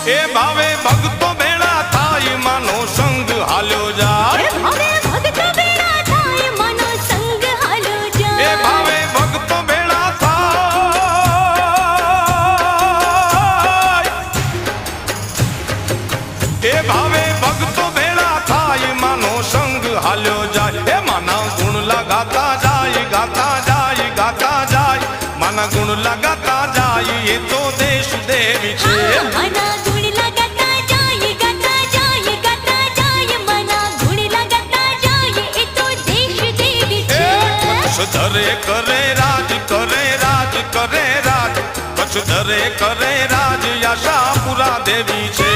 એ ભાવે ભક્તો ભેળા થાય માનો સંગ હાલ્યો જાય એ ભાવે ભક્તો ભેળા થાય એ ભાવે ભક્તો ભેળા થાય માનો સંગ હાલ્યો જાય એ માના ગુણ લગાતા જાય ગાતા જાય ગાતા જાય માના ગુણ લગાતા જાય એ તો દેશ દેવી છે ધરે કરે રાજ કરે રાજ કરે રાજ કચ્છ ધરે કરે રાજ આશાપુરા દેવી છે